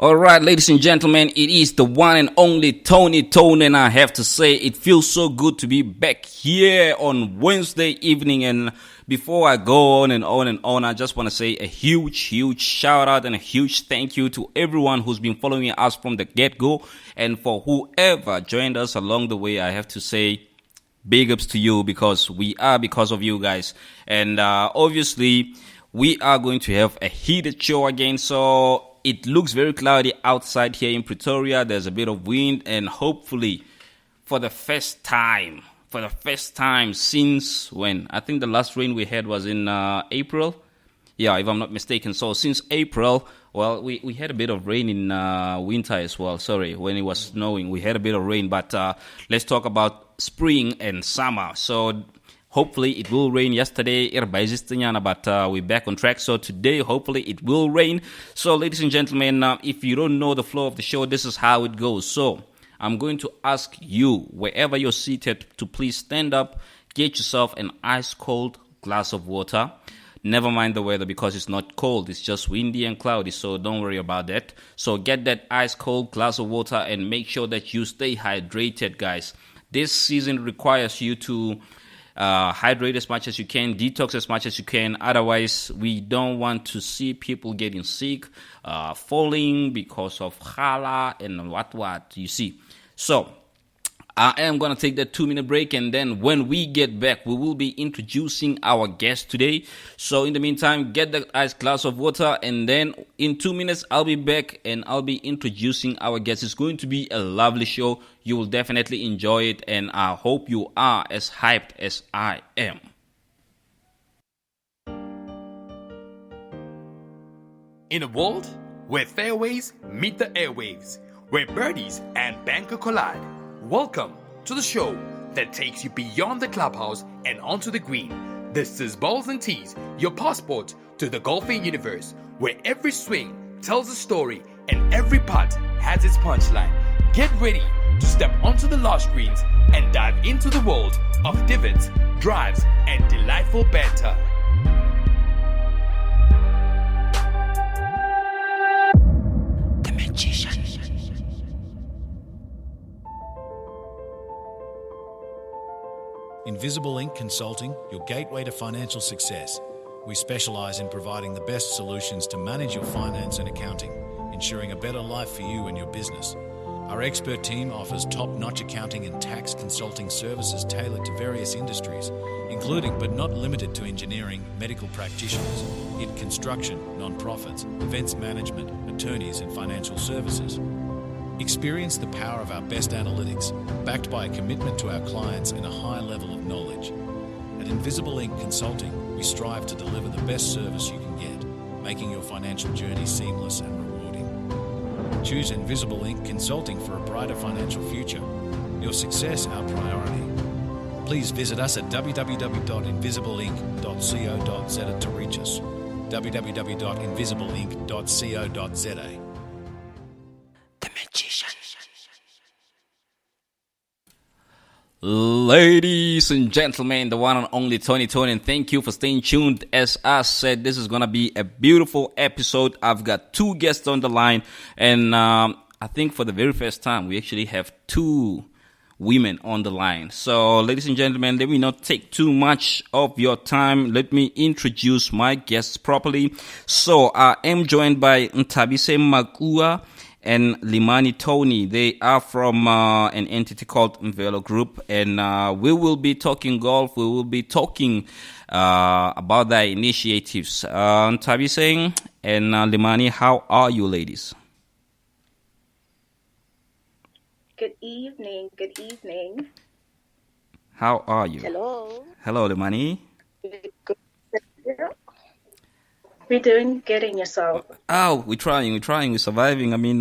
All right, ladies and gentlemen, it is the one and only Tony, and I have to say it feels so good to be back here on Wednesday evening. And before I go on and on and on, I just want to say a huge shout out and a huge thank you to everyone who's been following us from the get-go, and for whoever joined us along the way. I have to say big ups to you, because we are because of you guys. And obviously we are going to have a heated show again, so it looks very cloudy outside here in Pretoria. There's a bit of wind, and hopefully for the first time since when? I think the last rain we had was in April. Yeah, if I'm not mistaken. So since April, well, we had a bit of rain in winter as well. Sorry, when it was snowing, we had a bit of rain. But let's talk about spring and summer. So hopefully it will rain. Yesterday, but we're back on track. So today, hopefully it will rain. So ladies and gentlemen, if you don't know the flow of the show, this is how it goes. So I'm going to ask you, wherever you're seated, to please stand up, get yourself an ice cold glass of water. Never mind the weather, because it's not cold, it's just windy and cloudy, so don't worry about that. So get that ice cold glass of water and make sure that you stay hydrated, guys. This season requires you to hydrate as much as you can, detox as much as you can. Otherwise, we don't want to see people getting sick, falling because of chala and what you see. So I am going to take that 2-minute break, and then when we get back, we will be introducing our guest today. So in the meantime, get that ice glass of water, and then in 2 minutes, I'll be back and I'll be introducing our guest. It's going to be a lovely show. You will definitely enjoy it, and I hope you are as hyped as I am. In a world where fairways meet the airwaves, where birdies and banker collide, welcome to the show that takes you beyond the clubhouse and onto the green. This is Balls and Tees, your passport to the golfing universe, where every swing tells a story and every putt has its punchline. Get ready to step onto the lush greens and dive into the world of divots, drives, and delightful banter. The Magician. Invisible Ink Consulting, your gateway to financial success. We specialise in providing the best solutions to manage your finance and accounting, ensuring a better life for you and your business. Our expert team offers top-notch accounting and tax consulting services tailored to various industries, including but not limited to engineering, medical practitioners, in construction, non-profits, events management, attorneys and financial services. Experience the power of our best analytics, backed by a commitment to our clients and a high level of knowledge. At Invisible Ink Consulting, we strive to deliver the best service you can get, making your financial journey seamless and rewarding. Choose Invisible Ink Consulting for a brighter financial future. Your success, our priority. Please visit us at www.invisibleinc.co.za to reach us. www.invisibleinc.co.za. Ladies and gentlemen, the one and only Tony, and thank you for staying tuned. As I said, this is going to be a beautiful episode. I've got two guests on the line, and I think for the very first time, we actually have two women on the line. So, ladies and gentlemen, let me not take too much of your time. Let me introduce my guests properly. So, I am joined by Ntabise Makua and Limani Tony. They are from an entity called Mvelo Group, and we will be talking golf. We will be talking about their initiatives. Ntabise and Limani, how are you, ladies? Good evening. Good evening. How are you? Hello. Hello, Limani. We're doing good in yourself. Oh, we're trying, we're surviving. I mean,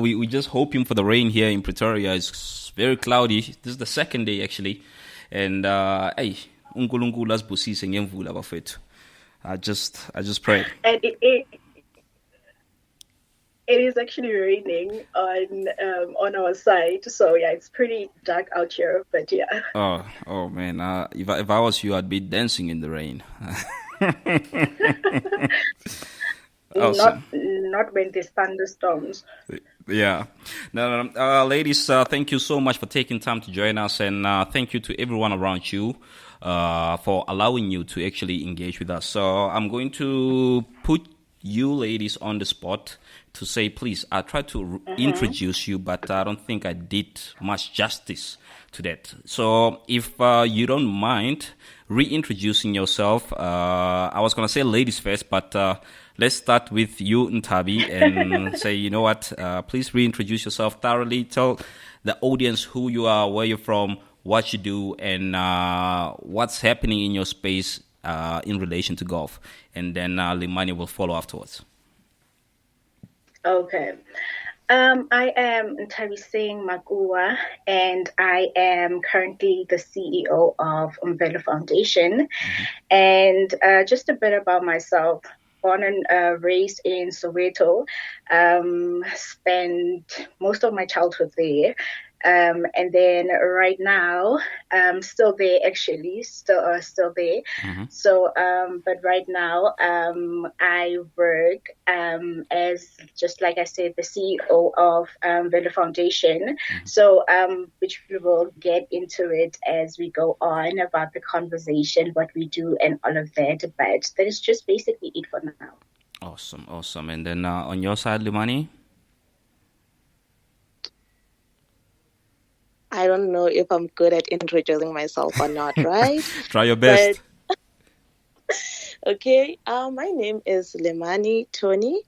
we just hoping for the rain here in Pretoria. It's very cloudy. This is the second day actually, and hey, uNkulunkulu asibusise ngemvula bafethu. I just pray. And it is actually raining on our side, so yeah, it's pretty dark out here. But yeah. Oh man, if I was you, I'd be dancing in the rain. Awesome. not when there's thunderstorms. Yeah. No, ladies, thank you so much for taking time to join us, and thank you to everyone around you for allowing you to actually engage with us. So I'm going to put you ladies on the spot to say, please, I tried to introduce you, but I don't think I did much justice to that. So if you don't mind reintroducing yourself, I was going to say ladies first, but let's start with you, Ntabi, and say, you know what, please reintroduce yourself thoroughly. Tell the audience who you are, where you're from, what you do, and what's happening in your space in relation to golf. And then Limani will follow afterwards. Okay. I am Ntabi Singh Makua, and I am currently the CEO of Umvelo Foundation. And just a bit about myself. Born and raised in Soweto, spent most of my childhood there. And then right now, still there actually, still there. So, but right now, I work as, just like I said, the CEO of Velo Foundation. So, which we will get into it as we go on about the conversation, what we do, and all of that. But that is just basically it for now. Awesome. And then on your side, Limani? I don't know if I'm good at introducing myself or not, right? Try your best. Okay, my name is Lemani Tony,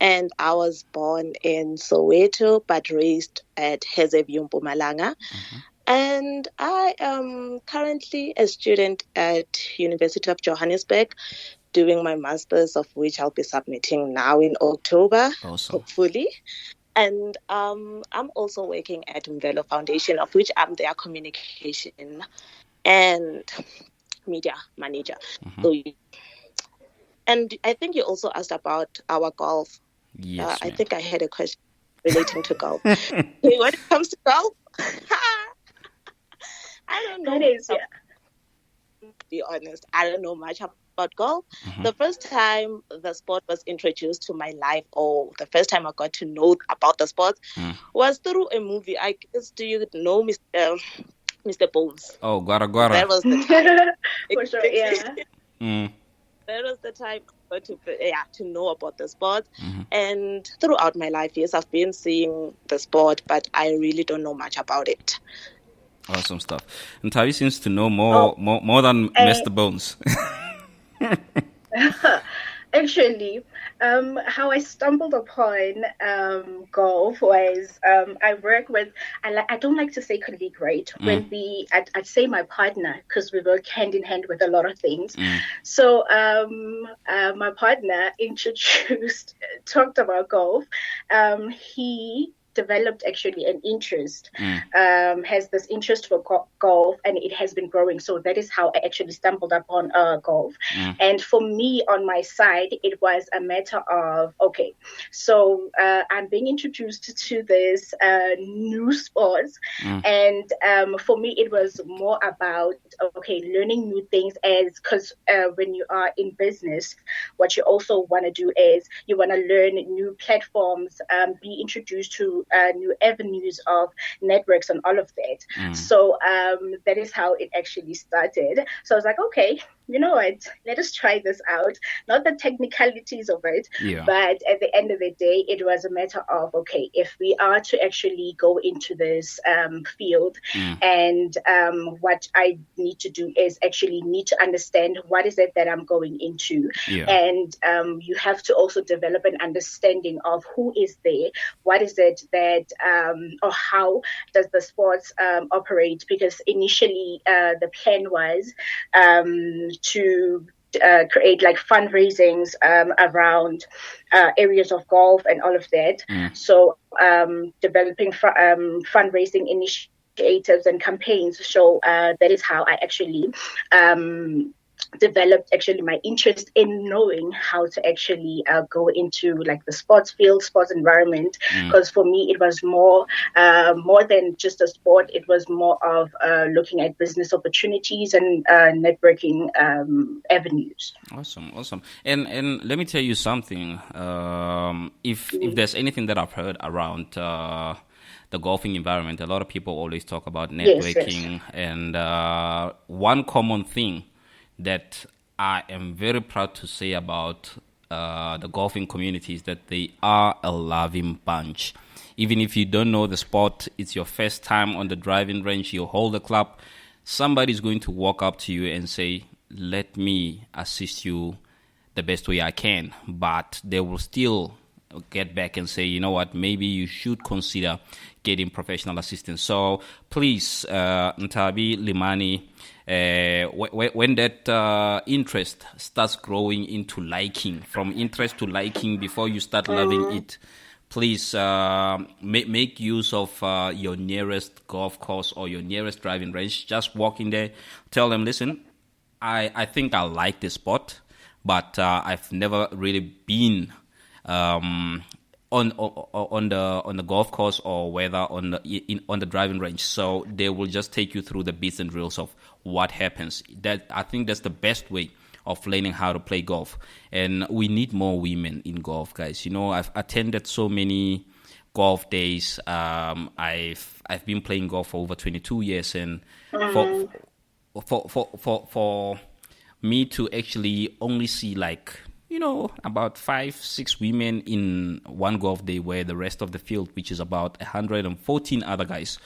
and I was born in Soweto but raised at Hezeview, Mpumalanga. And I am currently a student at University of Johannesburg, doing my master's, of which I'll be submitting now in October, hopefully. And I'm also working at Umvelo Foundation, of which I'm their communication and media manager. So, and I think you also asked about our golf. Yes, I think I had a question relating to golf. When it comes to golf, I don't know. To be honest, I don't know much about golf. The first time the sport was introduced to my life, or the first time I got to know about the sport, was through a movie. I guess, do you know Mr. Bones? Oh, Guara Guara. That was the time. For sure, yeah. That was the time I got to know about the sport. And throughout my life, yes, I've been seeing the sport, but I really don't know much about it. Awesome stuff. And Tavi seems to know more than Mr. Bones. Actually, how I stumbled upon golf was I work with, I don't like to say colleague, right? When I'd say my partner, because we work hand in hand with a lot of things. So my partner talked about golf. He developed actually an interest, has this interest for golf, and it has been growing. So that is how I actually stumbled upon golf. And for me, on my side, it was a matter of, okay, so I'm being introduced to this new sports. And for me, it was more about, okay, learning new things, because when you are in business, what you also want to do is you want to learn new platforms, be introduced to new avenues of networks and all of that. So that is how it actually started. So I was like, okay, you know what, let us try this out. Not the technicalities of it, but at the end of the day, it was a matter of, okay, if we are to actually go into this field, and what I need to do is actually need to understand what is it that I'm going into. And you have to also develop an understanding of who is there, what is it that, or how does the sports operate? Because initially the plan was to create like fundraisings around areas of golf and all of that. So developing fundraising initiatives and campaigns. So that is how I actually developed actually my interest in knowing how to actually go into like the sports field, sports environment. Because for me, it was more than just a sport. It was more of looking at business opportunities and networking avenues. Awesome. And let me tell you something. If there's anything that I've heard around the golfing environment, a lot of people always talk about networking, Yes. and one common thing that I am very proud to say about the golfing community is that they are a loving bunch. Even if you don't know the sport, it's your first time on the driving range, you hold the club, somebody's going to walk up to you and say, let me assist you the best way I can. But they will still get back and say, you know what, maybe you should consider getting professional assistance. So please, Ntabi, Limani, when that interest starts growing into liking, from interest to liking before you start loving it, please make use of your nearest golf course or your nearest driving range. Just walk in there, tell them, listen, I think I like this spot, but I've never really been on the golf course or whether on the driving range. So they will just take you through the bits and drills of what happens. That I think that's the best way of learning how to play golf. And we need more women in golf, guys. You know, I've attended so many golf days. I've been playing golf for over 22 years, and for me to actually only see like, you know, about 5-6 women in one golf day, where the rest of the field, which is about 114 other guys,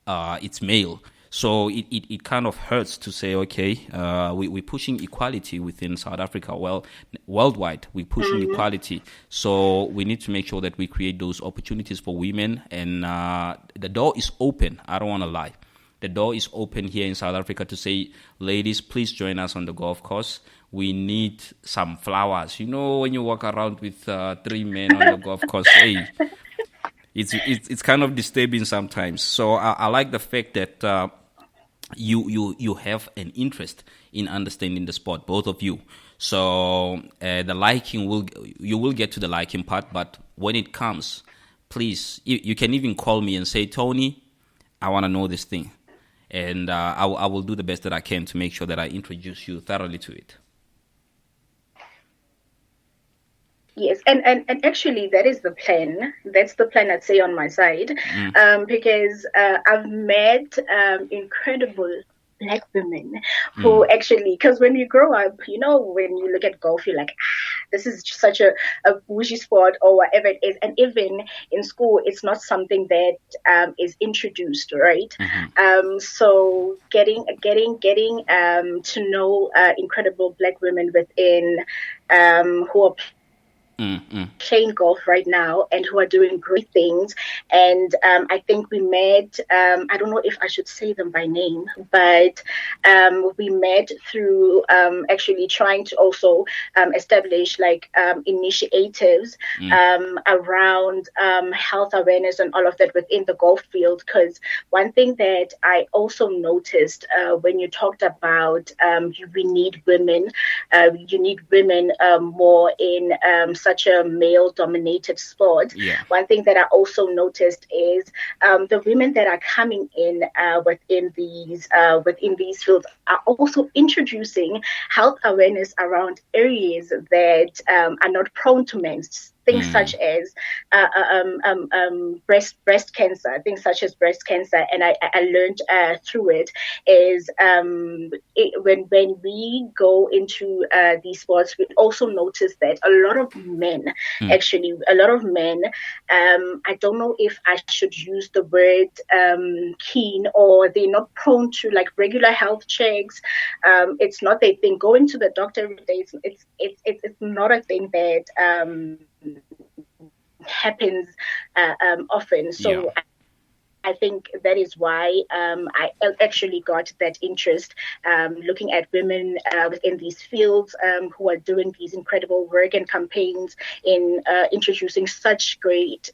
it's male. So it kind of hurts to say, okay, we're pushing equality within South Africa. Well, worldwide, we're pushing equality. So we need to make sure that we create those opportunities for women. And the door is open. I don't want to lie. The door is open here in South Africa to say, ladies, please join us on the golf course. We need some flowers. You know, when you walk around with 3 men on the golf course, hey, it's kind of disturbing sometimes. So I like the fact that you have an interest in understanding the sport, both of you. So the liking you will get to the liking part, but when it comes, please, you can even call me and say, Tony, I want to know this thing. And I will do the best that I can to make sure that I introduce you thoroughly to it. Yes, and actually that is the plan. That's the plan, I'd say, on my side, because I've met incredible Black women who actually, because when you grow up, you know, when you look at golf, you're like, this is just such a bougie sport or whatever it is. And even in school, it's not something that is introduced, right? So getting to know incredible Black women within who are playing golf right now and who are doing great things. And I think we met, I don't know if I should say them by name, but we met through actually trying to also establish like initiatives around health awareness and all of that within the golf field. Because one thing that I also noticed when you talked about we need women, you need women more in such a male-dominated sport. One thing that I also noticed is the women that are coming in within these fields are also introducing health awareness around areas that are not prone to men's. Things such as breast cancer, and I learned through it is when we go into these sports, we also notice that a lot of men, I don't know if I should use the word keen, or they're not prone to like regular health checks. It's not a thing. Going to the doctor every day, it's not a thing that happens often. So I think that is why I actually got that interest looking at women within these fields who are doing these incredible work and campaigns in introducing such great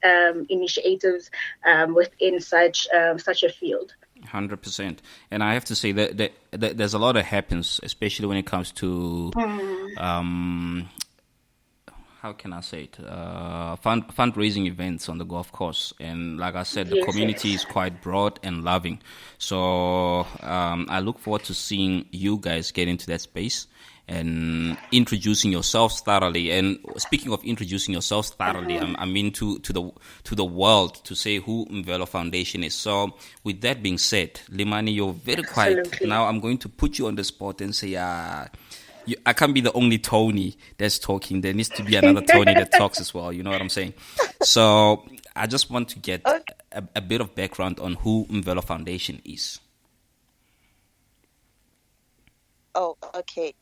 initiatives within such a field. 100%. And I have to say that there's a lot that happens, especially when it comes to how can I say it? Fundraising events on the golf course. And like I said, the community is quite broad and loving. So I look forward to seeing you guys get into that space and introducing yourselves thoroughly. And speaking of introducing yourselves thoroughly, I mean to the world, to say who Mvelo Foundation is. So with that being said, Limani, you're very quiet. Now I'm going to put you on the spot and say, I can't be the only Tony that's talking. There needs to be another Tony that talks as well. You know what I'm saying? So I just want to get a bit of background on who Mvelo Foundation is. Oh, okay.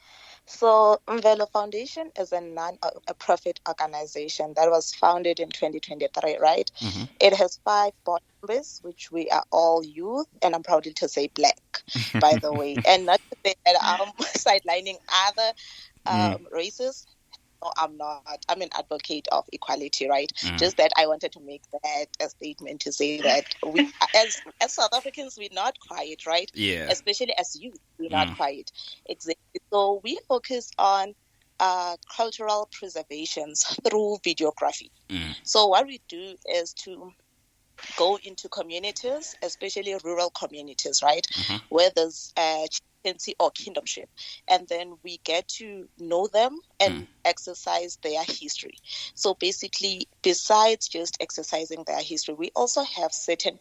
So Mvelo Foundation is a non-profit organization that was founded in 2023, right? Mm-hmm. It has 5 board members, which we are all youth, and I'm proud to say black, by the way. And not to say that I'm sidelining other races. No, I'm not. I'm an advocate of equality, right? Just that I wanted to make that a statement to say that we, as South Africans, we're not quiet, right? Yeah. Especially as youth, we're not quiet. Exactly. So we focus on cultural preservations through videography. So what we do is to go into communities, especially rural communities, right? Where there's chieftaincy or kingdomship. And then we get to know them and exercise their history. So basically, besides just exercising their history, we also have certain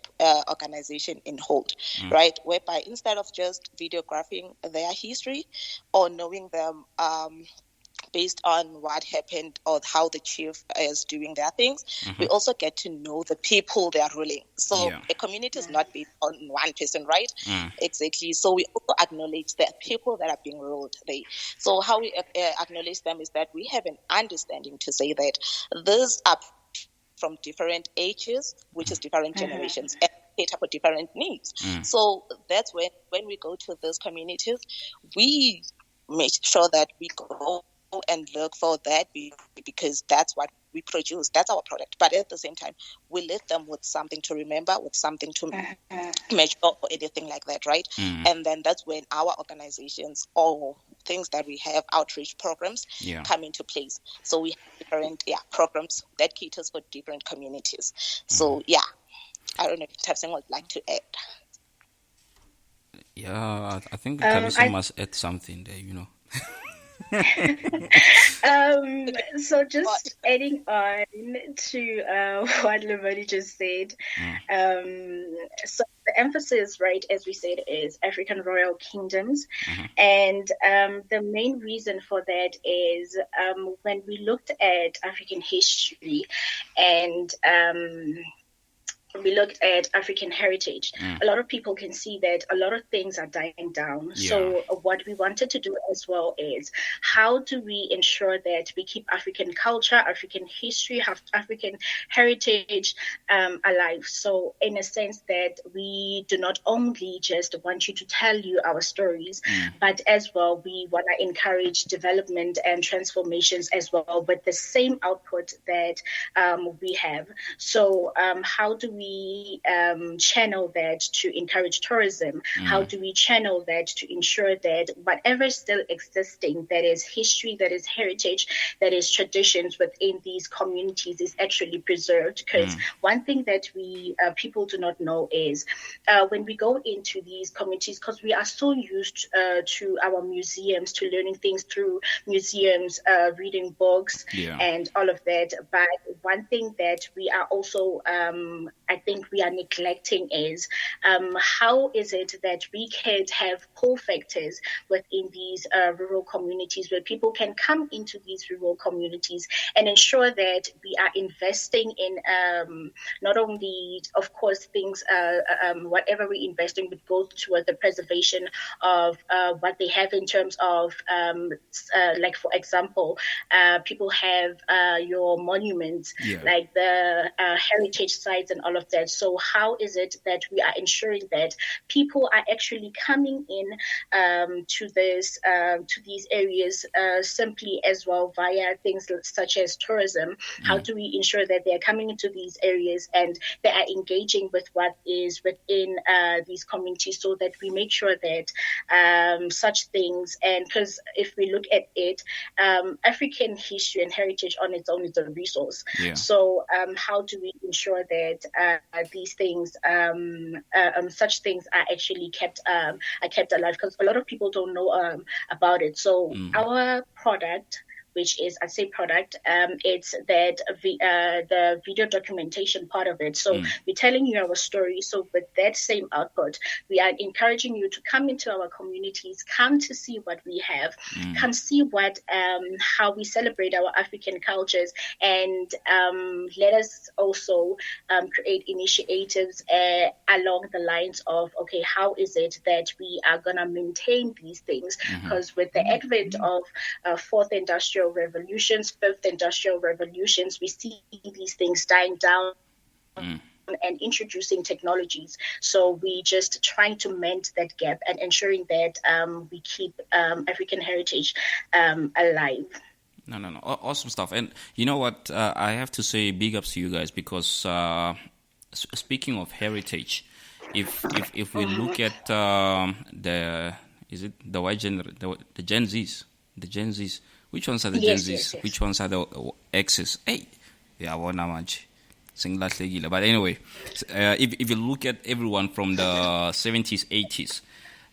organization in hold, right? Whereby instead of just videographing their history or knowing them based on what happened or how the chief is doing their things, we also get to know the people they are ruling. So a community is not based on one person, right? Exactly. So we also acknowledge the people that are being ruled. So how we acknowledge them is that we have an understanding to say that these are from different ages, which is different generations, and cater for different needs. So that's when we go to those communities, we make sure that we go and look for that because that's what we produce. That's our product. But at the same time, we let them with something to remember, with something to measure or anything like that, right? And then that's when our organizations or things that we have, outreach programs, come into place. So we have different programs that caters for different communities. So I don't know if Tabsen would like to add. Yeah, I think Tabitha must add something there, you know. So just adding on to what Lemoni just said, so the emphasis, right, as we said, is African royal kingdoms, and the main reason for that is when we looked at African history and we looked at African heritage, a lot of people can see that a lot of things are dying down. So what we wanted to do as well is how do we ensure that we keep African culture, African history, African heritage alive. So in a sense that we do not only just want you to tell you our stories, but as well we want to encourage development and transformations as well with the same output that we have. So how do we channel that to encourage tourism? How do we channel that to ensure that whatever is still existing, that is history, that is heritage, that is traditions within these communities is actually preserved? Because one thing that we people do not know is when we go into these communities, because we are so used to our museums, to learning things through museums, reading books and all of that. But one thing that we are also I think we are neglecting is how is it that we can have pull factors within these rural communities where people can come into these rural communities and ensure that we are investing in not only, of course, things, whatever we invest in would go toward the preservation of what they have in terms of, like, for example, people have your monuments, like the heritage sites and all of of that. So how is it that we are ensuring that people are actually coming in to these areas simply as well via things such as tourism? How do we ensure that they are coming into these areas and they are engaging with what is within these communities, so that we make sure that such things, and because if we look at it, African history and heritage on its own is a resource. Yeah. So how do we ensure that these things, such things are actually kept alive? Because a lot of people don't know about it. So our product, which is, I say product, it's that the video documentation part of it. So we're telling you our story. So with that same output, we are encouraging you to come into our communities, come to see what we have, come see what how we celebrate our African cultures, and let us also create initiatives along the lines of, okay, how is it that we are going to maintain these things? Because with the advent of fourth industrial revolutions, fifth industrial revolutions, we see these things dying down and introducing technologies. So we just trying to mend that gap and ensuring that we keep African heritage alive. No. Awesome stuff. And you know what? I have to say big ups to you guys, because speaking of heritage, if we look at the Gen Zs, which ones are the Gen Zs? Yes. Which ones are the X's? Hey, yeah, one much. But anyway, if you look at everyone from the 70s, 80s,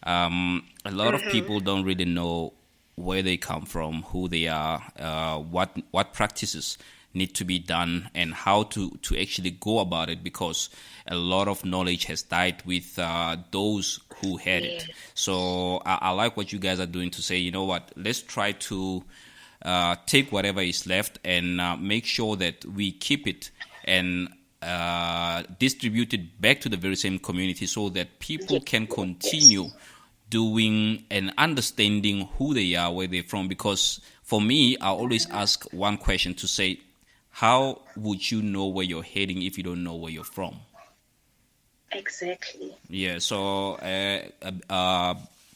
a lot of people don't really know where they come from, who they are, what practices need to be done, and how to actually go about it, because a lot of knowledge has died with those who had it. So I like what you guys are doing to say, you know what, let's try to take whatever is left and make sure that we keep it and distribute it back to the very same community, so that people can continue doing and understanding who they are, where they're from. Because for me, I always ask one question to say, how would you know where you're heading if you don't know where you're from? Exactly. Yeah, so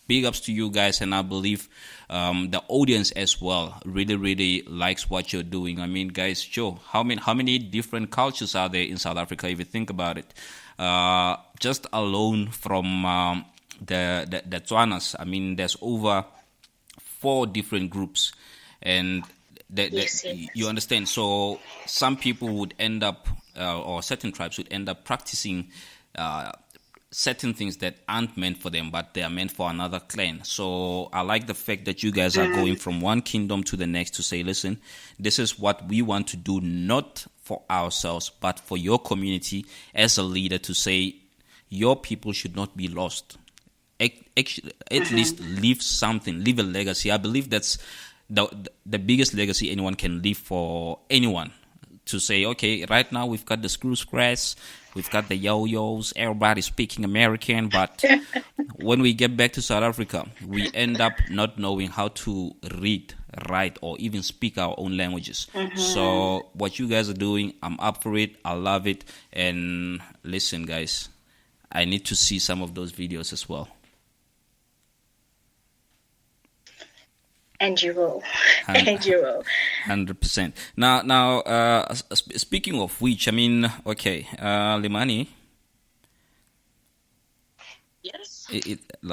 big ups to you guys, and I believe the audience as well really likes what you're doing. I mean, guys, Joe, how many different cultures are there in South Africa if you think about it? Just alone from the Tswanas, I mean, there's over 4 different groups, and Yes. you understand. So some people would end up, or certain tribes would end up practicing certain things that aren't meant for them, but they are meant for another clan. So I like the fact that you guys are going from one kingdom to the next to say, listen, this is what we want to do, not for ourselves, but for your community, as a leader, to say your people should not be lost. Actually, at least leave something, leave a legacy. I believe that's the biggest legacy anyone can leave for anyone. To say, okay, right now we've got the screw scratch, we've got the yo-yos, everybody's speaking American, but when we get back to South Africa, we end up not knowing how to read, write, or even speak our own languages. So what you guys are doing, I'm up for it, I love it, and listen, guys, I need to see some of those videos as well. And you will. And you will. 100%. Now, speaking of which, I mean, okay, Limani. Yes.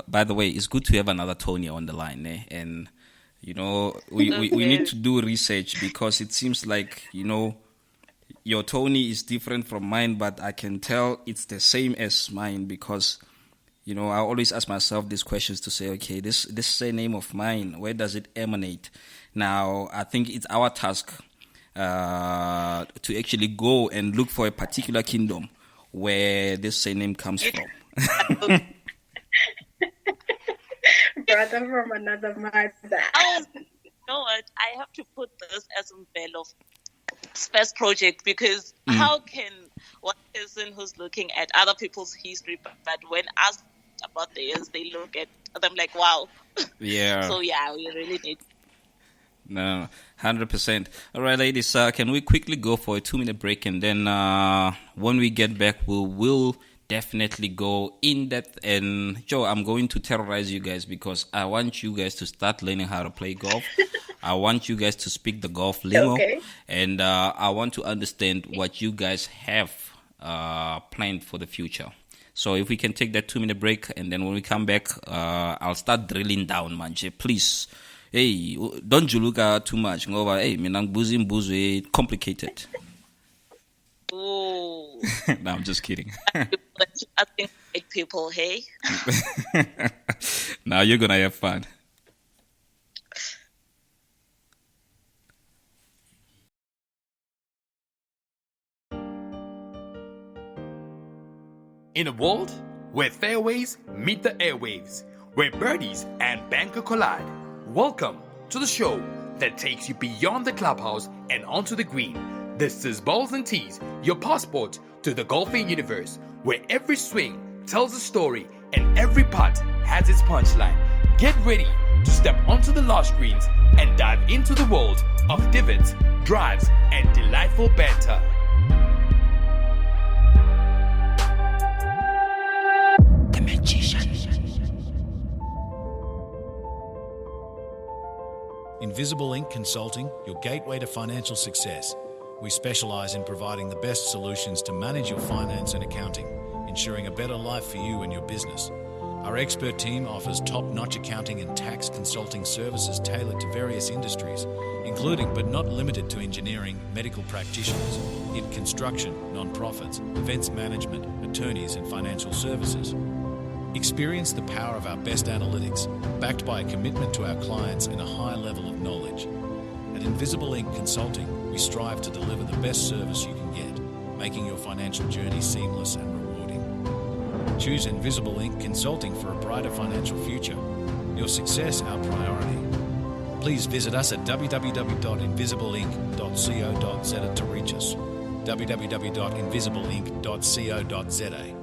By the way, it's good to have another Tony on the line, eh? And you know, we need to do research, because it seems like, you know, your Tony is different from mine, but I can tell it's the same as mine, because, you know, I always ask myself these questions to say, okay, this surname of mine, where does it emanate? Now, I think it's our task to actually go and look for a particular kingdom where this surname comes from. Brother from another mother. You know what? I have to put this as Mbelo's first project, because how can one person who's looking at other people's history, but when asked about theirs, they look at them like, wow. Yeah. So yeah, we really need. No, 100%. All right, ladies, can we quickly go for a 2-minute break, and then when we get back, we will definitely go in depth. And Joe, I'm going to terrorize you guys because I want you guys to start learning how to play golf. I want you guys to speak the golf lingo, and I want to understand what you guys have planned for the future. So if we can take that 2-minute break, and then when we come back, I'll start drilling down, manje. Please, hey, don't juluka too much. Ngoba, hey, mina ngibuza complicated. Ooh. No, I'm just kidding. I think like people, hey. Now you're gonna have fun. In a world where fairways meet the airwaves, where birdies and banker collide, welcome to the show that takes you beyond the clubhouse and onto the green. This is Balls and Tees, your passport to the golfing universe, where every swing tells a story and every putt has its punchline. Get ready to step onto the last greens and dive into the world of divots, drives, and delightful banter. Invisible Ink Consulting, your gateway to financial success. We specialize in providing the best solutions to manage your finance and accounting, ensuring a better life for you and your business. Our expert team offers top-notch accounting and tax consulting services tailored to various industries, including but not limited to engineering, medical practitioners, in construction, non-profits, events management, attorneys and financial services. Experience the power of our best analytics, backed by a commitment to our clients and a high level of knowledge. At Invisible Ink Consulting, we strive to deliver the best service you can get, making your financial journey seamless and rewarding. Choose Invisible Ink Consulting for a brighter financial future. Your success our priority. Please visit us at www.invisibleinc.co.za to reach us. www.invisibleinc.co.za.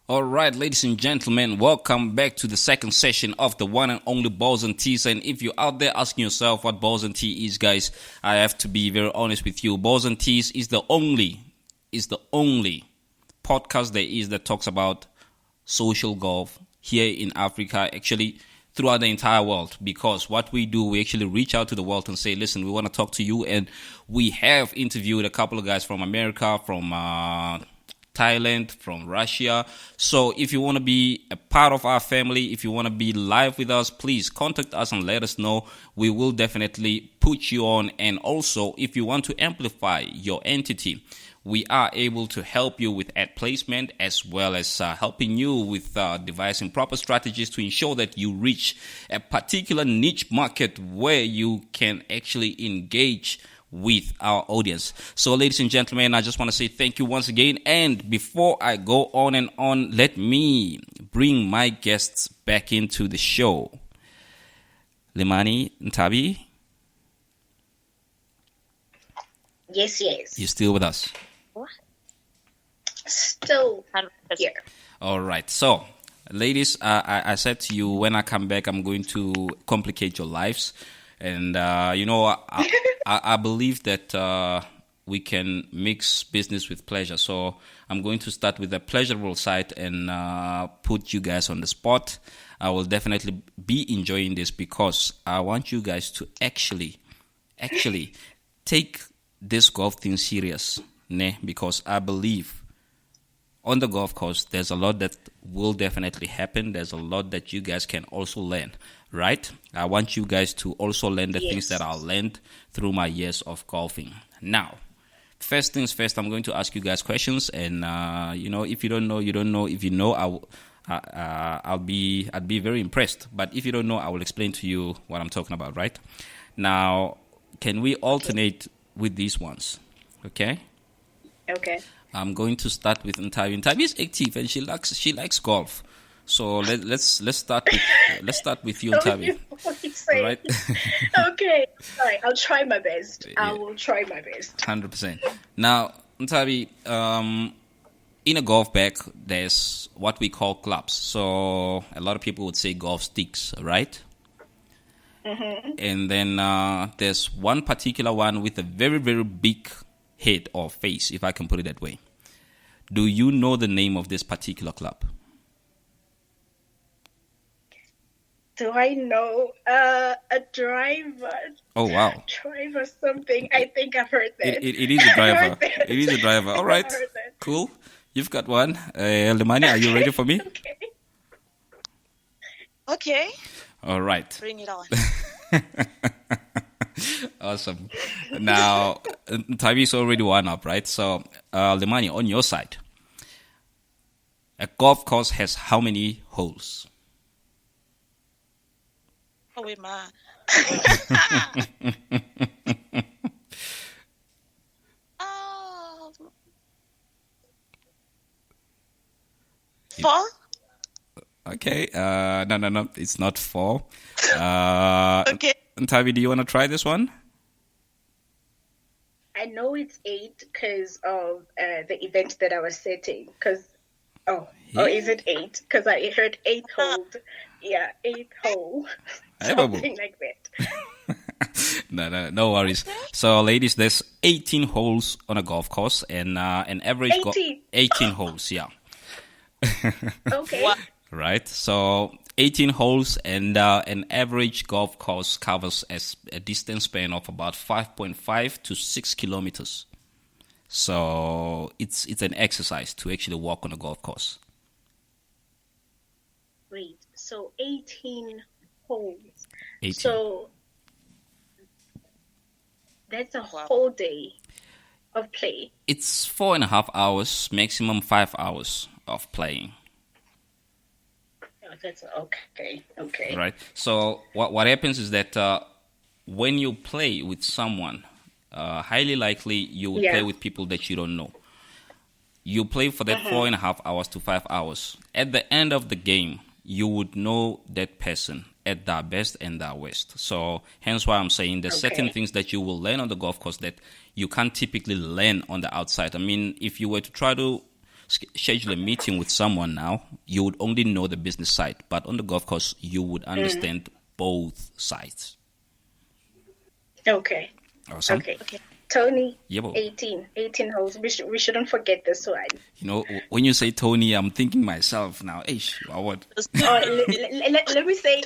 All right, ladies and gentlemen, welcome back to the second session of the one and only Balls and Tees. And if you're out there asking yourself what Balls and Tees is, guys, I have to be very honest with you. Balls and Tees is the only podcast there is that talks about social golf here in Africa, actually throughout the entire world. Because what we do, we actually reach out to the world and say, listen, we want to talk to you. And we have interviewed a couple of guys from America, from Thailand, from Russia. So if you want to be a part of our family, if you want to be live with us, please contact us and let us know. We will definitely put you on. And also, if you want to amplify your entity, we are able to help you with ad placement, as well as helping you with devising proper strategies to ensure that you reach a particular niche market where you can actually engage with our audience. So, ladies and gentlemen, I just want to say thank you once again. And before I go on and on, let me bring my guests back into the show. Limani Ntabi. Yes. You still with us? Still here. All right. So, ladies, I said to you, when I come back, I'm going to complicate your lives. And, I believe that we can mix business with pleasure. So I'm going to start with the pleasurable side and put you guys on the spot. I will definitely be enjoying this because I want you guys to actually take this golf thing serious. Because I believe on the golf course, there's a lot that will definitely happen. There's a lot that you guys can also learn, right? I want you guys to also learn the things that I learned through my years of golfing. Now, first things first, I'm going to ask you guys questions. And, if you don't know, you don't know. If you know, I'd be very impressed. But if you don't know, I will explain to you what I'm talking about, right? Now, can we alternate with these ones? Okay? Okay. I'm going to start with Ntabi. Ntabi is active and she likes golf. So let's start with you, Ntabi. Right? Okay. All right. I'll try my best. I will try my best. 100%. Now, Ntabi, in a golf bag, there's what we call clubs. So a lot of people would say golf sticks, right? And then there's one particular one with a very, very big head or face, if I can put it that way. Do you know the name of this particular club? Do I know a driver? Oh, wow. Driver something. I think I've heard that. It is a driver. It It is a driver. All right. Cool. You've got one. Lemani, are you ready for me? Okay. Okay, All right. bring it on. Awesome. Now, Tabi's already one up, right? So, Lemani, on your side, a golf course has how many holes? Oh, wait, ma. Um, 4? Okay. No. It's not 4. Okay. Tabi, do you want to try this one? I know it's 8 because of the event that I was setting. Is it 8? Because I heard 8 hole. Yeah, 8 hole. Hey, babu. Something like that. No worries. So, ladies, there's 18 holes on a golf course, and an average 18 holes. Yeah. Okay. What? Right. So 18 holes, and an average golf course covers as a distance span of about 5.5 to 6 kilometers. So it's an exercise to actually walk on a golf course. Wait, so 18 holes. 18. So that's a whole day of play. It's 4.5 hours, maximum 5 hours of playing. Oh, that's okay. Okay. Right. So what happens is that when you play with someone, highly likely you will play with people that you don't know. You play for that 4.5 hours to 5 hours. At the end of the game, you would know that person at their best and their worst. So hence why I'm saying there's certain things that you will learn on the golf course that you can't typically learn on the outside. I mean, if you were to try to schedule a meeting with someone now, you would only know the business side. But on the golf course, you would understand both sides. Okay. Awesome. Okay. Tony, Yeah, bo. 18 holes. We shouldn't forget this one. You know, when you say Tony, I'm thinking myself now. What? Let me say,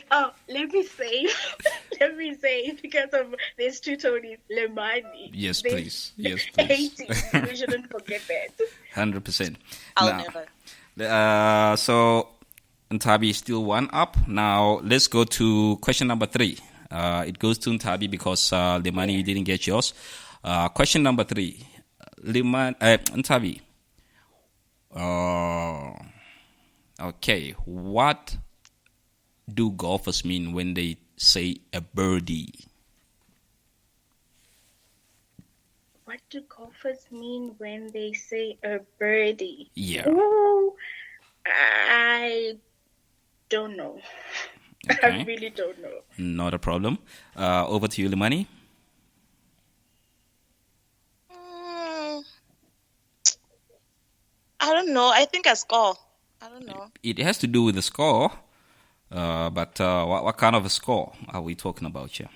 because of these two Tonys, Lemani. Yes, There's please. Yes, please. 18. We shouldn't forget that. 100%. I'll never. So, Ntabi is still one up. Now, let's go to question number 3. It goes to Ntabi because Lemani, you didn't get yours. Question number 3. Ntabi. Okay. What do golfers mean when they say a birdie? What do golfers mean when they say a birdie? Yeah. Ooh, I don't know. Okay. I really don't know. Not a problem. Over to you, Lemani. I don't know. I think a score. I don't know. It has to do with the score, but what kind of a score are we talking about here?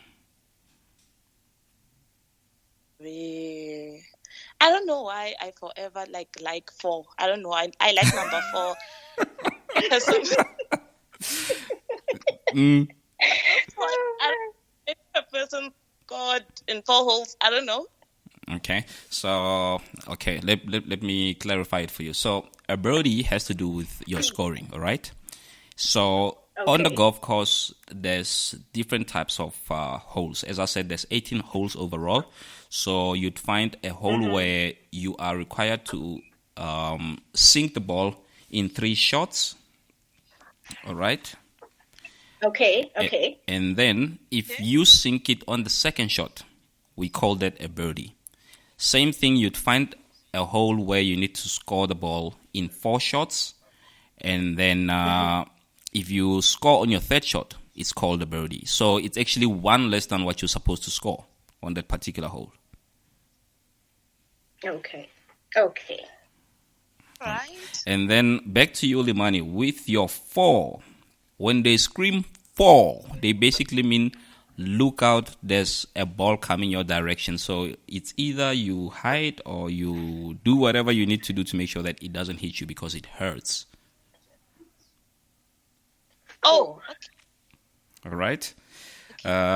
I don't know why I forever like 4. I don't know. I like number 4. If a person scored in 4 holes, I don't know. Okay, so let me clarify it for you. So a birdie has to do with your scoring, all right? So on the golf course, there's different types of holes. As I said, there's 18 holes overall. So you'd find a hole where you are required to sink the ball in 3 shots, all right? Okay. And then if you sink it on the second shot, we call that a birdie. Same thing, you'd find a hole where you need to score the ball in 4 shots. And then if you score on your 3rd shot, it's called a birdie. So it's actually 1 less than what you're supposed to score on that particular hole. Okay. Right. And then back to you, Limani, with your 4. When they scream 4, they basically mean look out, there's a ball coming your direction. So it's either you hide or you do whatever you need to do to make sure that it doesn't hit you because it hurts. Oh, okay. All right.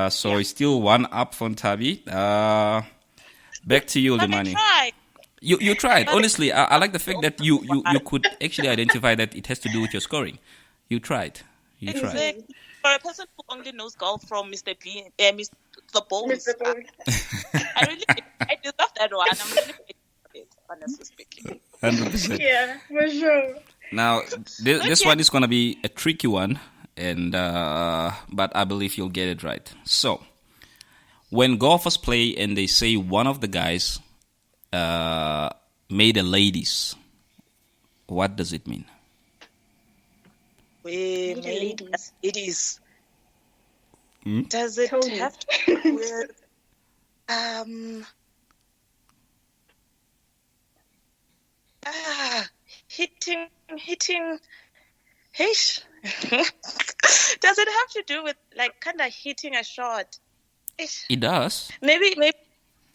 So it's still 1 up for Ntabi. Back to you, Let me Limani. try. You tried. Honestly, I like the fact that you could actually identify that it has to do with your scoring. You tried. Exactly. For a person who only knows golf from Mr. B, the Bones, Mr. Bone. I deserve that one. I'm really grateful for it, honestly speaking. 100%. Yeah, for sure. Now, this one is going to be a tricky one, and but I believe you'll get it right. So, when golfers play and they say one of the guys made a ladies, what does it mean? We made ladies. Does it Tell me. have to do with hitting? Hish. Does it have to do with like kind of hitting a shot? Ish. It does. Maybe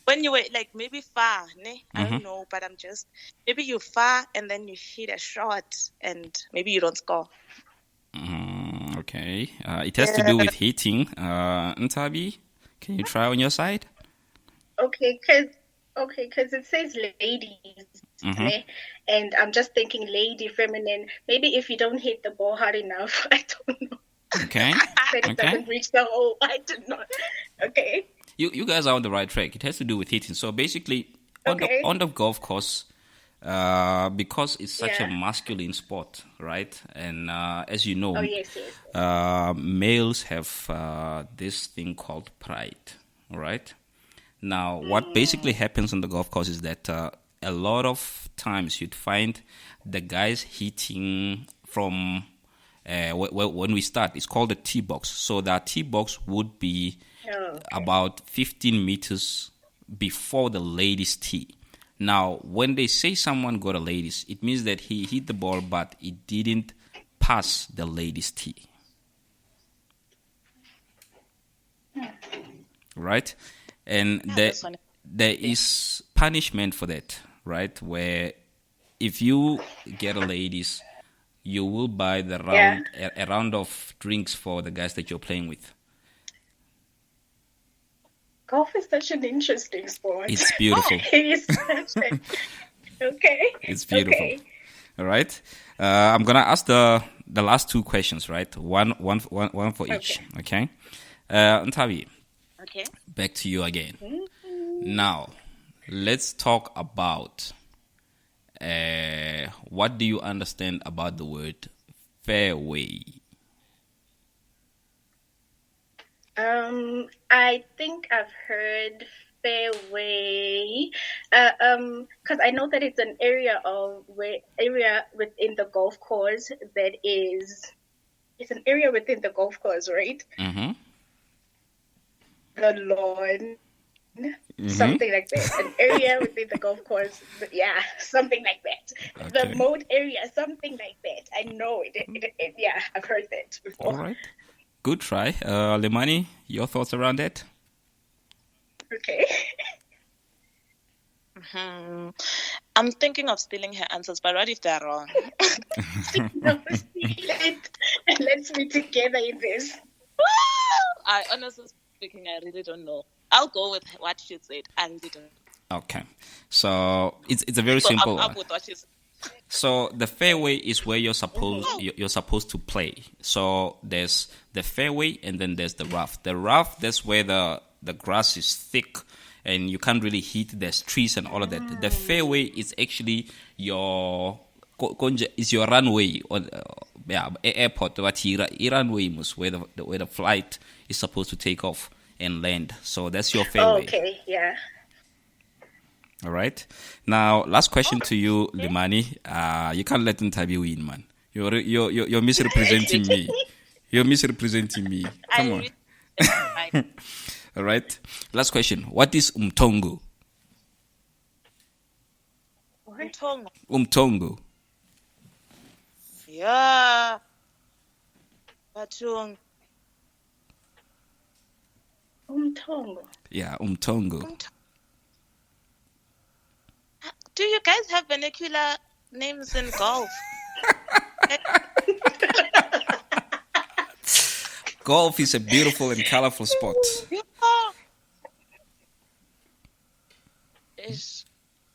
when you were like maybe far, ne? I don't know, but I'm just maybe you far and then you hit a shot and maybe you don't score. Okay. It has to do with hitting. Ntabi, can you try on your side? Okay, because it says ladies, ne? And I'm just thinking lady, feminine. Maybe if you don't hit the ball hard enough, I don't know. Okay. That it doesn't reach the hole. I don't know. Okay. You guys are on the right track. It has to do with hitting. So basically, on the golf course, because it's such a masculine sport, right? And as you know, males have this thing called pride, right? Now, what basically happens on the golf course is that a lot of times you'd find the guys hitting from when we start. It's called a tee box. So that tee box would be about 15 meters before the ladies' tee. Now, when they say someone got a ladies, it means that he hit the ball, but it didn't pass the ladies' tee. Right? And there is punishment for that, right? Where if you get a ladies, you will buy the round a round of drinks for the guys that you're playing with. Golf is such an interesting sport. It's beautiful. It is such okay. It's beautiful. Okay. All right. I'm gonna ask the last 2 questions, right? One for each. Okay. Ntabi. Okay. Back to you again. Now, let's talk about what do you understand about the word fairway? I think I've heard fairway, because I know that it's an area within the golf course that is. It's an area within the golf course, right? Mm-hmm. The lawn, something like that. An area within the golf course, yeah, something like that. Okay. The moat area, something like that. I know it. Yeah, I've heard that before. All right. Good try. Lemani, your thoughts around that? Okay. I'm thinking of stealing her answers, but what if they're wrong? No, let's be together in this. I honestly speaking, I really don't know. I'll go with what she said. I really don't know. Okay. So it's a very simple I'm one. with what she said. So the fairway is where you're supposed to play. So there's the fairway and then there's the rough. The rough, that's where the grass is thick and you can't really hit. There's trees and all of that. The fairway is actually your runway or airport. But runway is where the flight is supposed to take off and land. So that's your fairway. Okay, yeah. All right. Now, last question to you, Limani. You can't let Ntabi win, man. You're misrepresenting me. You're misrepresenting me. Come on. All right. Last question. What is umtongo? Umtongo. Umtongo. Yeah. Batung. Umtongo. Yeah, umtongo. Do you guys have vernacular names in golf? Golf is a beautiful and colorful sport. Yeah.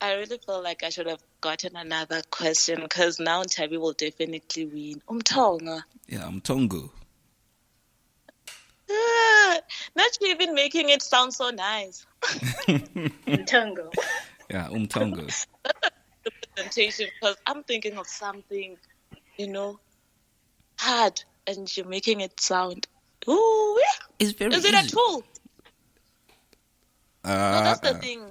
I really feel like I should have gotten another question because now Tabi will definitely win. Umtonga. Yeah, umtongo. Not even making it sound so nice. Umtongo. Yeah, umtongo. Presentation because I'm thinking of something, hard, and you're making it sound. Ooh, It's very is it easy. a tool? No, that's the Uh, thing.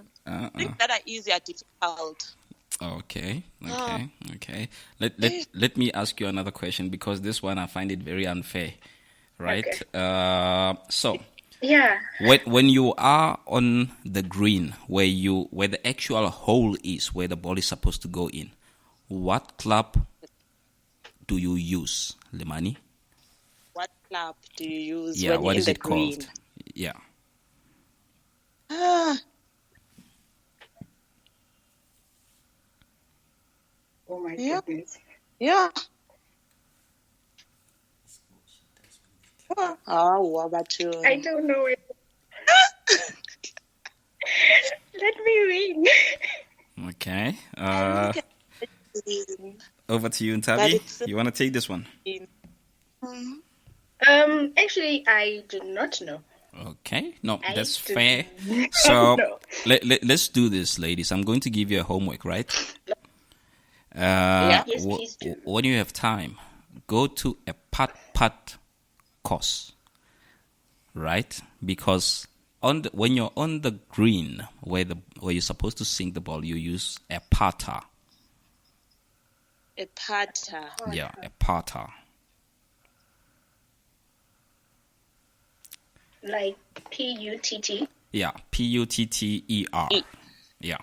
Things that are easy are difficult. Okay. Let me ask you another question because this one I find it very unfair, right? Okay. So Yeah. when you are on the green where the actual hole is where the ball is supposed to go in, what club do you use, Lemani? What club do you use Yeah, when what you're is in the it green? called? Yeah. Oh my Yeah. goodness. Yeah. Oh, what about you? I don't know it. Let me read. Okay. Look at the green. Over to you, But Ntabi. it's You want to take this one? Mhm. Actually, I do not know. Okay. No, I that's do fair. not So know. let's do this, ladies. I'm going to give you a homework, right? Yeah. Yes, please do. When you have time, go to a putt course, right? Because when you're on the green where you're supposed to sink the ball, you use a putter. A putter. Yeah, a putter. Like PUTT. Yeah, PUTTER. Yeah,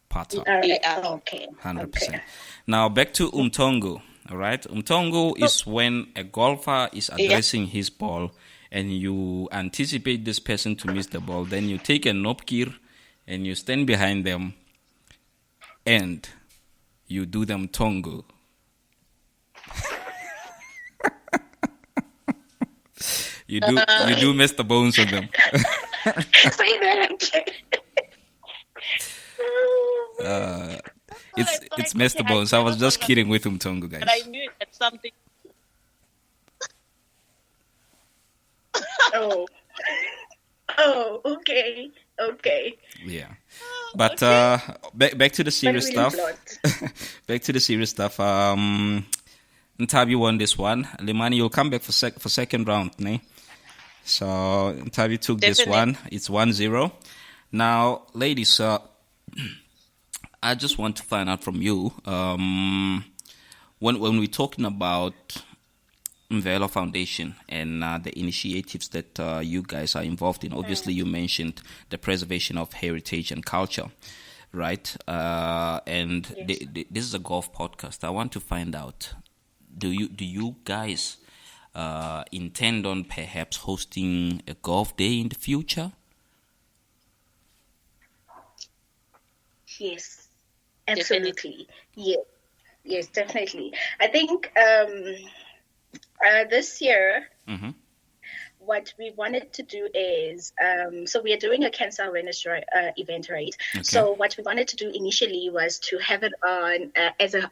putter. Okay. 100%. Now back to umtongo. All right, umtongo is when a golfer is addressing his ball, and you anticipate this person to miss the ball. Then you take a nopkir, and you stand behind them, and you do them tongo. You do mess the bones with them. Say that again. It's mess the bones. I was just kidding with umtongo, guys. But I knew it had something. Oh, okay. Yeah. But back to the serious really stuff. blunt. Back to the serious stuff. Ntabi won this one. Limani, you'll come back for second round, ne? So Ntabi took this Definitely. one. It's 1-0. Now, ladies, I just want to find out from you. When we're talking about Mvelo Foundation and the initiatives that you guys are involved in. Obviously, you mentioned the preservation of heritage and culture, right? And this is a golf podcast. I want to find out: do you guys intend on perhaps hosting a golf day in the future? Yes, absolutely. Definitely. Yes, definitely. I think this year, Mm-hmm. what we wanted to do is, so we are doing a cancer awareness event, right? Okay. So what we wanted to do initially was to have it on as a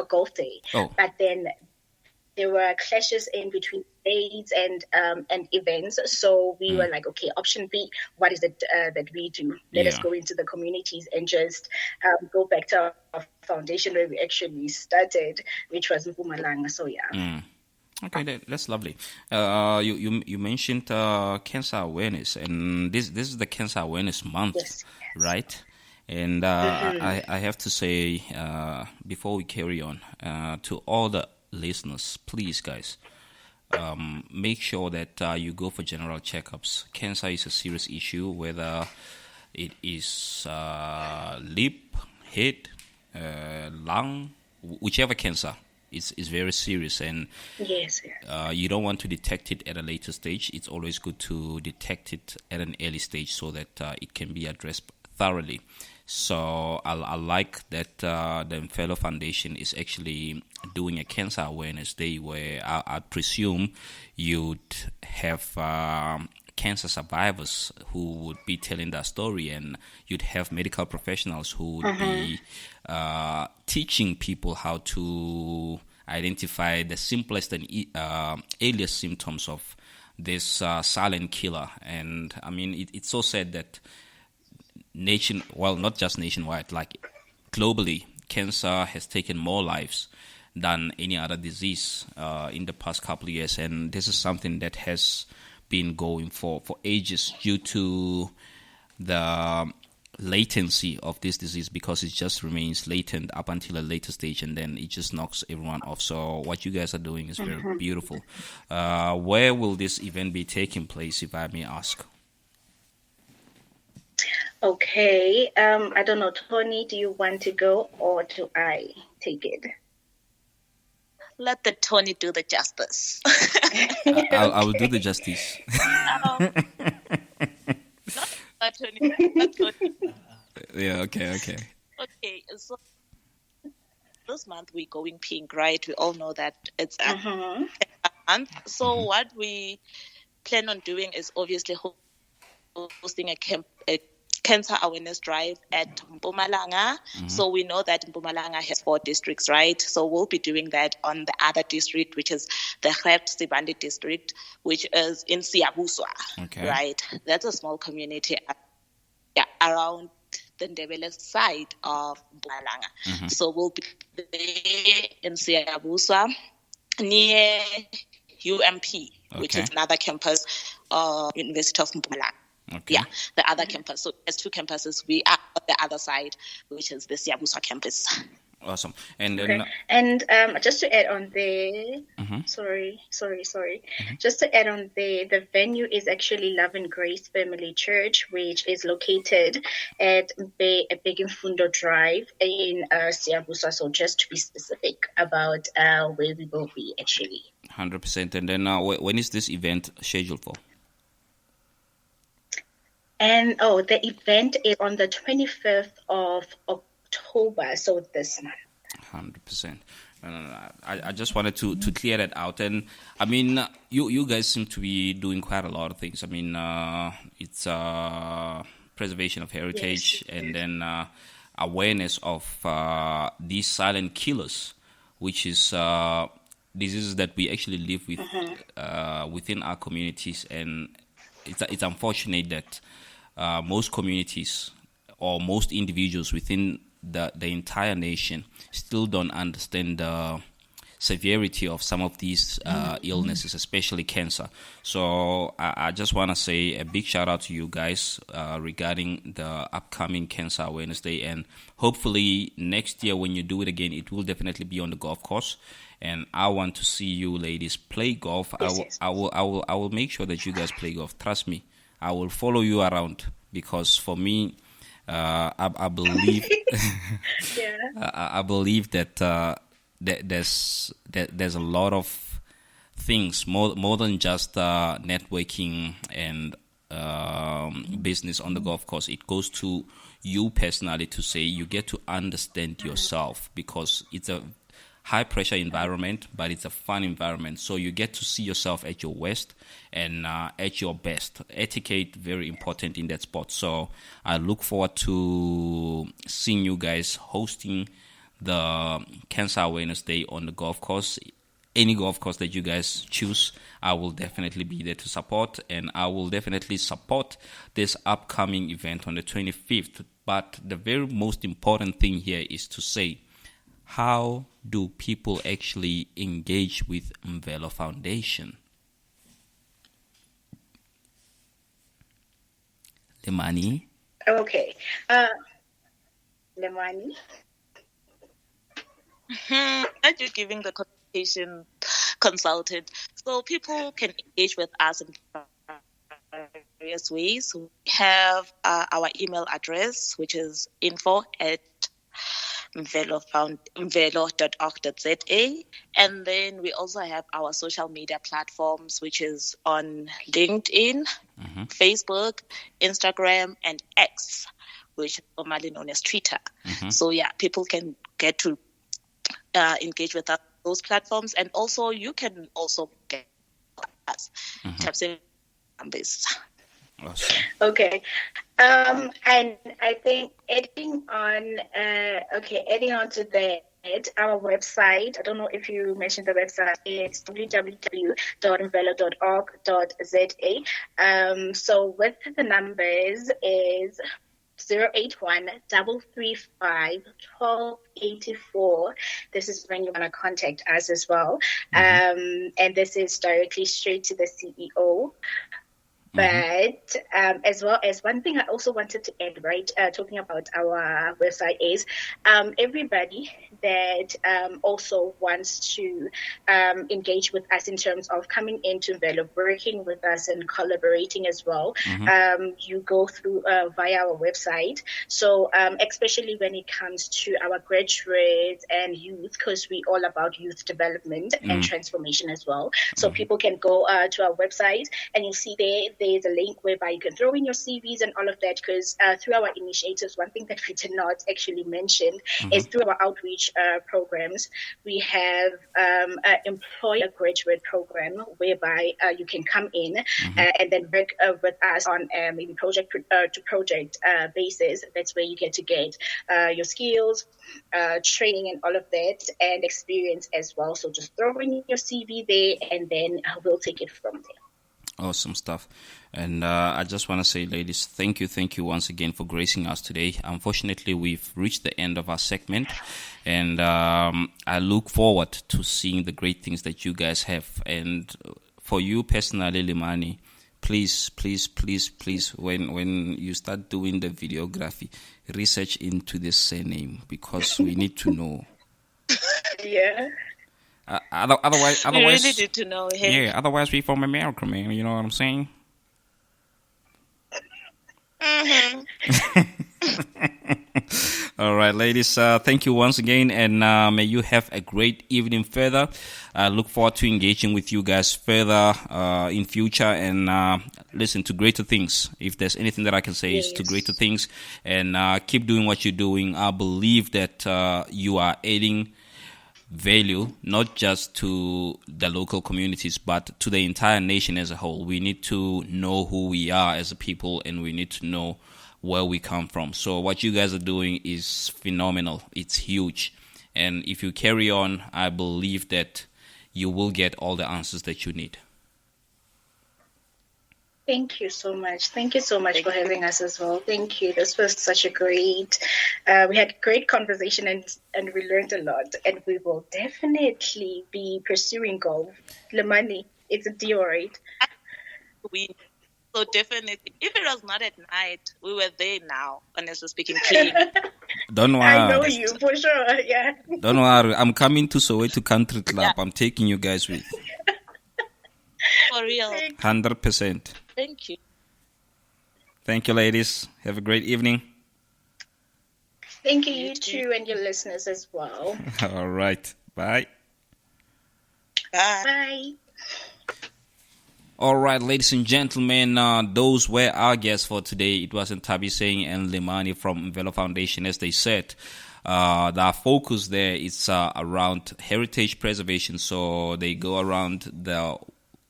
golf day, Oh. but then there were clashes in between dates and events. So we were like, okay, option B, what is it that we do? Let us Yeah. go into the communities and just go back to our foundation where we actually started, which was Mpumalanga. So yeah. Okay, that's lovely. You mentioned cancer awareness, and this is the Cancer Awareness Month, Yes. right? And I have to say, before we carry on, to all the listeners, please, guys, make sure that you go for general checkups. Cancer is a serious issue, whether it is lip, head, lung, whichever cancer. is very serious, and Yes. you don't want to detect it at a later stage. It's always good to detect it at an early stage so that it can be addressed thoroughly. So I like that the Mfelo Foundation is actually doing a Cancer Awareness Day, where I presume you'd have cancer survivors who would be telling their story, and you'd have medical professionals who would be teaching people how to identify the simplest and earliest symptoms of this silent killer. And I mean, it's so sad that not just nationwide, like globally, cancer has taken more lives than any other disease in the past couple of years, and this is something that has been going for ages due to the latency of this disease, because it just remains latent up until a later stage, and then it just knocks everyone off. So what you guys are doing is very beautiful. Where will this event be taking place, if I may ask? Okay. I don't know, Tony, do you want to go or do I take it? Let the Tony do the justice. I will do the justice. Not Tony. Not Tony. Yeah, okay. Okay, so this month we're going pink, right? We all know that it's a month. So what we plan on doing is obviously hosting a cancer awareness drive at Mpumalanga. So we know that Mpumalanga has 4 districts, right? So we'll be doing that on the other district, which is the Gert Sibande district, which is in Siyabuswa, right? That's a small community around the Ndebele side of Mpumalanga. So we'll be there in Siyabuswa near UMP, which is another campus, University of Mpumalanga. Okay. Yeah, the other campus. So there's 2 campuses. We are on the other side, which is the Siyabuswa campus. Awesome. And then, and just to add on there, sorry. Just to add on there, the venue is actually Love and Grace Family Church, which is located at Begimfundo Drive in Siyabuswa. So just to be specific about where we will be actually. 100%. And then when is this event scheduled for? And the event is on the 25th of October, so this month. 100%. I just wanted to clear that out. And I mean, you guys seem to be doing quite a lot of things. I mean, it's preservation of heritage, and then awareness of these silent killers, which is diseases that we actually live with within our communities. And it's unfortunate that most communities or most individuals within the entire nation still don't understand the severity of some of these illnesses, especially cancer. So I just want to say a big shout out to you guys regarding the upcoming Cancer Awareness Day, and hopefully next year when you do it again, it will definitely be on the golf course. And I want to see you ladies play golf. I will make sure that you guys play golf. Trust me, I will follow you around, because for me, I believe I believe that there's a lot of things more than just networking and business on the golf course. It goes to you personally, to say you get to understand yourself, because it's a high pressure environment, but it's a fun environment. So you get to see yourself at your worst and at your best. Etiquette, very important in that spot. So I look forward to seeing you guys hosting the Cancer Awareness Day on the golf course. Any golf course that you guys choose, I will definitely be there to support, and I will definitely support this upcoming event on the 25th. But the very most important thing here is to say, how do people actually engage with Mvelo Foundation? Lemani? Okay. Lemani? That you're giving the consultation consulted. So people can engage with us in various ways. We have our email address, which is info@ mvelo.org.za. And then we also have our social media platforms, which is on LinkedIn, Facebook, Instagram, and X, which is formerly known as Twitter. So yeah, people can get to engage with us on those platforms, and also you can also get us numbers. Awesome. Okay. And I think adding on to that, our website, I don't know if you mentioned the website, it's www.mvelo.org.za. So with the numbers is 081-335-1284. This is when you want to contact us as well. And this is directly straight to the CEO. But as well as one thing I also wanted to add, right, talking about our website is everybody that also wants to engage with us in terms of coming into Mvelo, working with us and collaborating as well, you go through via our website. So especially when it comes to our graduates and youth, because we're all about youth development and transformation as well. So people can go to our website and you'll see there's a link whereby you can throw in your CVs and all of that, because through our initiatives, one thing that we did not actually mention is through our outreach programs, we have an employer graduate program whereby you can come in and then work with us on maybe project to project basis. That's where you get to get your skills, training and all of that, and experience as well. So just throw in your CV there and then we'll take it from there. Awesome stuff. And I just want to say, ladies, thank you once again for gracing us today. Unfortunately, we've reached the end of our segment, and I look forward to seeing the great things that you guys have. And for you personally, Limani, please, when you start doing the videography, research into this surname, because we need to know. Yeah. Otherwise, we really need to know him. Yeah. Otherwise, we from America, man. You know what I'm saying? All right, ladies. Thank you once again, and may you have a great evening further. I look forward to engaging with you guys further in future, and listen to greater things. If there's anything that I can say, is to greater things, and keep doing what you're doing. I believe that you are adding value not just to the local communities but to the entire nation as a whole. We need to know who we are as a people, and we need to know where we come from. So what you guys are doing is phenomenal. It's huge, and if you carry on, I believe that you will get all the answers that you need. Thank you so much. Thank you so much for having us as well. Thank you. This was such a great, we had great conversation and we learned a lot, and we will definitely be pursuing golf. Lemani, it's a deal, right? So definitely, if it was not at night, we were there now, honestly speaking, playing. Don't worry. I know you, for sure, yeah. Don't worry. I'm coming to Soweto Country Club. I'm taking you guys with. For real. 100%. Thank you. Thank you, ladies. Have a great evening. Thank you, you too, and your listeners as well. All right. Bye. Bye. All right, ladies and gentlemen, those were our guests for today. It was Ntabi Singh and Limani from Mvelo Foundation, as they said. The focus there is around heritage preservation, so they go around the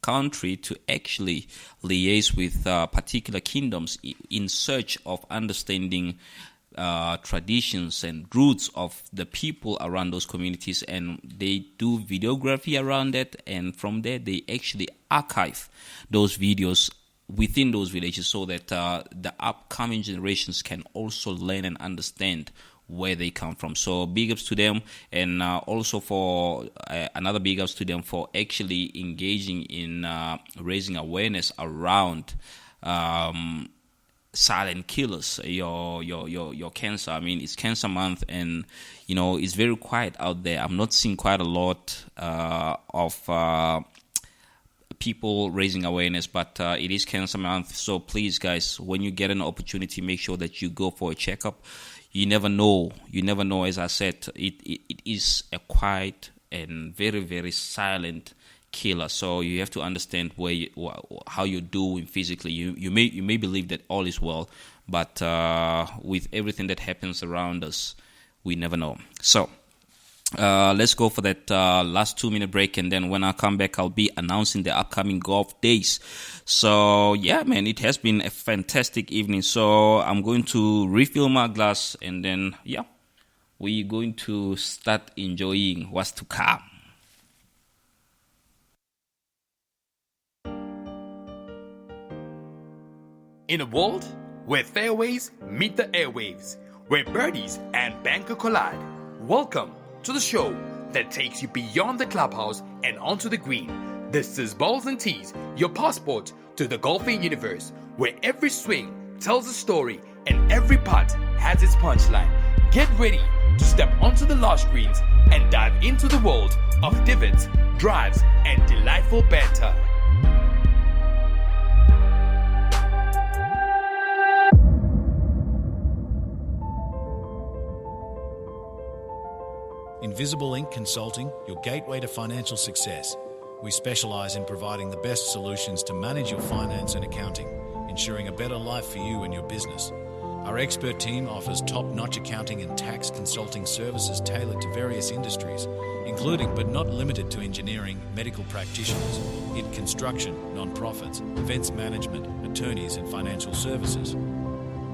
country to actually liaise with particular kingdoms in search of understanding traditions and roots of the people around those communities, and they do videography around that, and from there they actually archive those videos within those villages so that the upcoming generations can also learn and understand where they come from. So big ups to them, and also for another big ups to them for actually engaging in raising awareness around silent killers, your cancer. I mean, it's Cancer Month, and you know it's very quiet out there. I'm not seeing quite a lot of people raising awareness, but it is Cancer Month. So please, guys, when you get an opportunity, make sure that you go for a checkup. you never know. You never know. As I said, it is a quiet and very, very silent killer. So you have to understand how you're doing physically. You may believe that all is well, but with everything that happens around us, we never know. So let's go for that last 2-minute break, and then when I come back, I'll be announcing the upcoming golf days. So yeah, man, it has been a fantastic evening. So I'm going to refill my glass, and then yeah, we're going to start enjoying what's to come. In a world where fairways meet the airwaves, where birdies and banker collide, welcome to the show that takes you beyond the clubhouse and onto the green. This is Balls and Tees, your passport to the golfing universe, where every swing tells a story and every putt has its punchline. Get ready to step onto the large greens and dive into the world of divots, drives, and delightful banter. Invisible Inc. Consulting, your gateway to financial success. We specialize in providing the best solutions to manage your finance and accounting, ensuring a better life for you and your business. Our expert team offers top-notch accounting and tax consulting services tailored to various industries, including but not limited to engineering, medical practitioners, in construction, non-profits, events management, attorneys and financial services.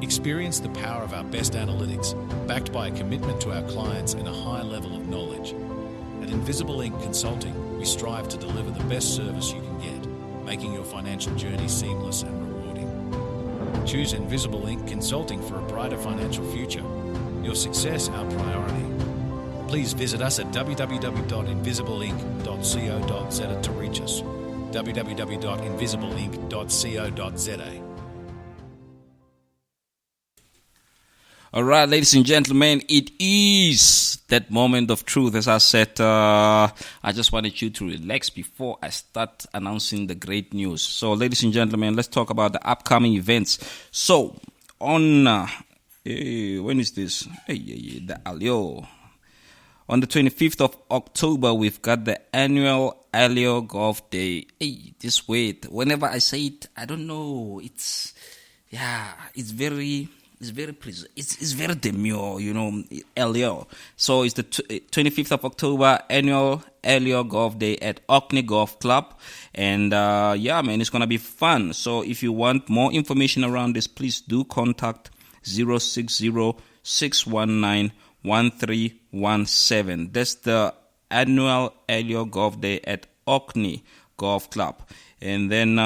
Experience the power of our best analytics, backed by a commitment to our clients and a high level of knowledge. At Invisible Inc. Consulting, we strive to deliver the best service you can get, making your financial journey seamless and rewarding. Choose Invisible Inc. Consulting for a brighter financial future. Your success our priority. Please visit us at www.invisibleinc.co.za to reach us. www.invisibleinc.co.za. All right, ladies and gentlemen, it is that moment of truth. As I said, I just wanted you to relax before I start announcing the great news. So, ladies and gentlemen, let's talk about the upcoming events. So, on, when is this? The Alio. On the 25th of October, we've got the annual Alio Golf Day. This wait, whenever I say it, I don't know. It's very demure, Elio. So it's the 25th of October, annual Elio Golf Day at Orkney Golf Club. And it's going to be fun. So if you want more information around this, please do contact 060-619-1317. That's the annual Elio Golf Day at Orkney Golf Club. And then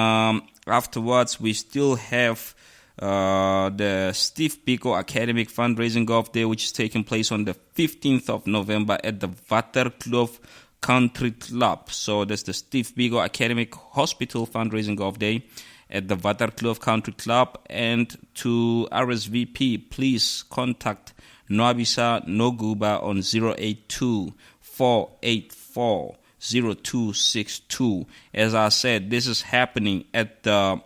afterwards, we still have the Steve Biko Academic Fundraising Golf Day, which is taking place on the 15th of November at the Waterkloof Country Club. So that's the Steve Biko Academic Hospital Fundraising Golf Day at the Waterkloof Country Club. And to RSVP, please contact Nwabisa Noguba on 082-484-0262. As I said, this is happening at the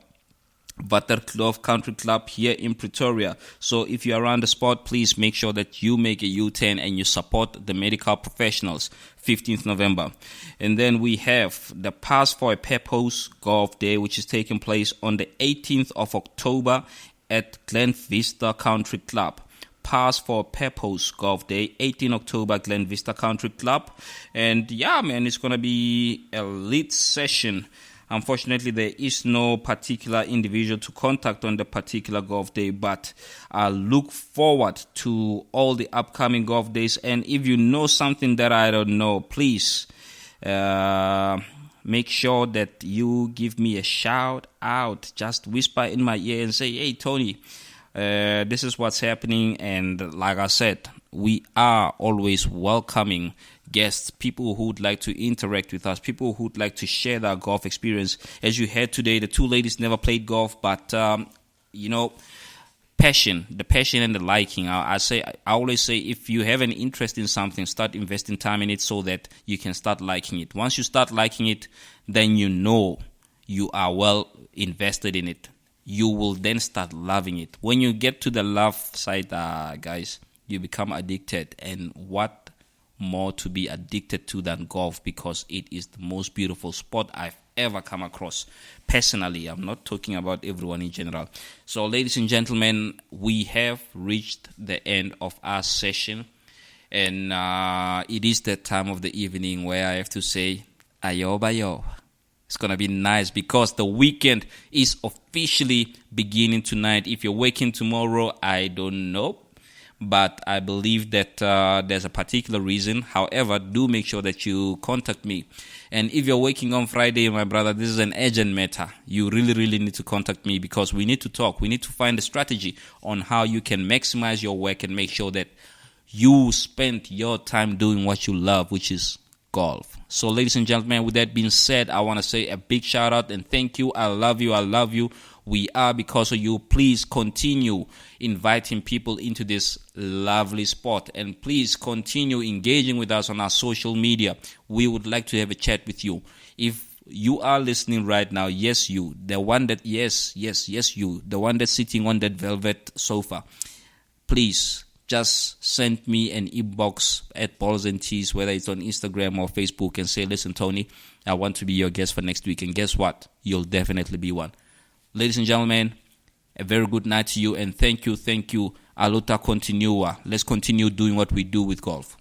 Waterkloof Country Club here in Pretoria. So if you're around the spot, please make sure that you make a U-turn and you support the medical professionals. 15th November. And then we have the Pass for a Purpose Golf Day, which is taking place on the 18th of October at Glen Vista Country Club. Pass for Purpose Golf Day, 18 October, Glen Vista Country Club. And it's going to be a lit session. Unfortunately, there is no particular individual to contact on the particular golf day, but I look forward to all the upcoming golf days. And if you know something that I don't know, please make sure that you give me a shout out. Just whisper in my ear and say, hey, Tony, this is what's happening. And like I said, we are always welcoming guests, people who would like to interact with us, people who would like to share their golf experience. As you heard today, the two ladies never played golf, but passion and the liking. I always say, if you have an interest in something, start investing time in it so that you can start liking it. Once you start liking it, then you know you are well invested in it. You will then start loving it. When you get to the love side, guys, you become addicted. And what more to be addicted to than golf, because it is the most beautiful sport I've ever come across. Personally, I'm not talking about everyone in general. So, ladies and gentlemen, we have reached the end of our session. And it is that time of the evening where I have to say, ayo bayo. It's going to be nice because the weekend is officially beginning tonight. If you're working tomorrow, I don't know. But I believe that there's a particular reason. However, do make sure that you contact me. And if you're working on Friday, my brother, this is an urgent matter. You really, really need to contact me because we need to talk. We need to find a strategy on how you can maximize your work and make sure that you spend your time doing what you love, which is golf. So, ladies and gentlemen, with that being said, I want to say a big shout out and thank you. I love you. I love you. We are because of you. Please continue inviting people into this lovely sport, and please continue engaging with us on our social media. We would like to have a chat with you. If you are listening right now, yes, you, the one that, yes, you, the one that's sitting on that velvet sofa, please just send me an inbox at Balls and Tees, whether it's on Instagram or Facebook, and say, listen, Tony, I want to be your guest for next week. And guess what? You'll definitely be one. Ladies and gentlemen, a very good night to you, and thank you. Aluta continua. Let's continue doing what we do with golf.